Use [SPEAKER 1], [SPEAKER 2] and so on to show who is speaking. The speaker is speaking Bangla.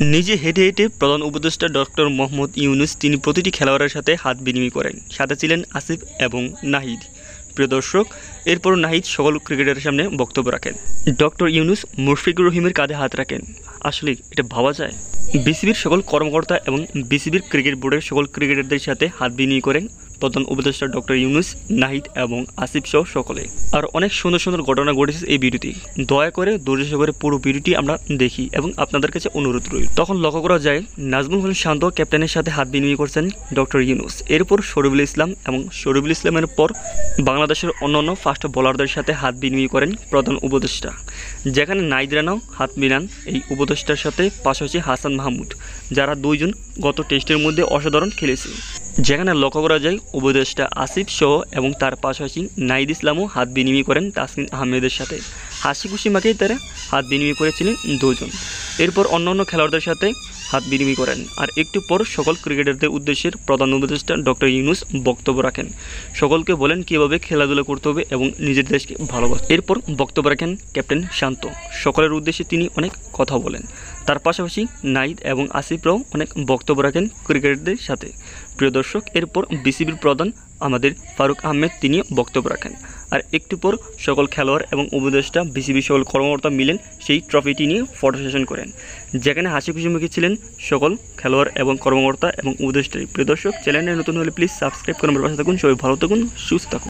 [SPEAKER 1] নিজে হেঁটে হেঁটে প্রধান উপদেষ্টা ডক্টর মোহাম্মদ ইউনূস তিনি প্রতিটি খেলোয়াড়ের সাথে হাত বিনিময় করেন। সাথে ছিলেন আসিফ এবং নাহিদ। প্রিয় দর্শক, এরপর নাহিদ সকল ক্রিকেটারের সামনে বক্তব্য রাখেন। ডক্টর ইউনূস মুশফিকুর রহিমের কাঁধে হাত রাখেন। আসলে এটা ভাবা যায়? বিসিবির সকল কর্মকর্তা এবং বিসিবির ক্রিকেট বোর্ডের সকল ক্রিকেটারদের সাথে হাত বিনিময় করেন প্রধান উপদেষ্টা ডক্টর ইউনূস, নাহিদ এবং আসিফ সহ সকলে। আর অনেক সুন্দর সুন্দর ঘটনা ঘটেছে এই ভিডিওটি। দয়া করে ধৈর্য সহকারে পুরো ভিডিওটি আমরা দেখি এবং আপনাদের কাছে অনুরোধ রইল। তখন লক্ষ্য করা যায় নাজমুল হোসেন শান্ত ক্যাপ্টেনের সাথে হাত বিনিময় করছেন ডক্টর ইউনূস। এরপর শরীফুল ইসলাম এবং শরীফুল ইসলামের পর বাংলাদেশের অন্যান্য ফাস্ট বোলারদের সাথে হাত বিনিময় করেন প্রধান উপদেষ্টা, যেখানে নাহিদ রানাও হাত মিলান এই উপদেষ্টার সাথে। পাশাপাশি হাসান মাহমুদ, যারা দুইজন গত টেস্টের মধ্যে অসাধারণ খেলেছে। যেখানে লক্ষ্য করা যায় উপদেষ্টা আসিফ সহ এবং তার পাশাপাশি নাহিদ ইসলামও হাত বিনিময় করেন তাসকিন আহমেদের সাথে। হাসি খুশি মাখেই তারা হাত বিনিময় করেছিলেন দুজন। এরপর অন্যান্য খেলোয়াড়দের সাথে হাত বিনিময় করেন। আর একটু পর সকল ক্রিকেটারদের উদ্দেশ্যে প্রধান উপদেষ্টা ডক্টর ইউনূস বক্তব্য রাখেন। সকলকে বলেন কীভাবে খেলাধুলা করতে হবে এবং নিজের দেশকে ভালোবাসে। এরপর বক্তব্য রাখেন ক্যাপ্টেন শান্ত। সকলের উদ্দেশ্যে তিনি অনেক কথা বলেন। তার পাশাপাশি নাহিদ এবং আসিফরাও অনেক বক্তব্য রাখেন ক্রিকেটারদের সাথে। প্রিয় দর্শক, এরপর বিসিবির প্রধান আমাদের ফারুক আহমেদ তিনি বক্তব্য রাখেন। আর একটু পর সকল খেলোয়াড় এবং উপদেষ্টা বিসিবি সকল কর্মকর্তা মিলেন সেই ট্রফিটি নিয়ে ফটো সেশন করেন, যেখানে হাসি খুশি মুখে ছিলেন সকল খেলোয়াড় এবং কর্মকর্তা এবং উপদেষ্টা। প্রিয় দর্শক, চ্যানেলে নতুন হলে প্লিজ সাবস্ক্রাইব করে আমার পাশে থাকুন। সবাই ভালো থাকুন, সুস্থ থাকুন।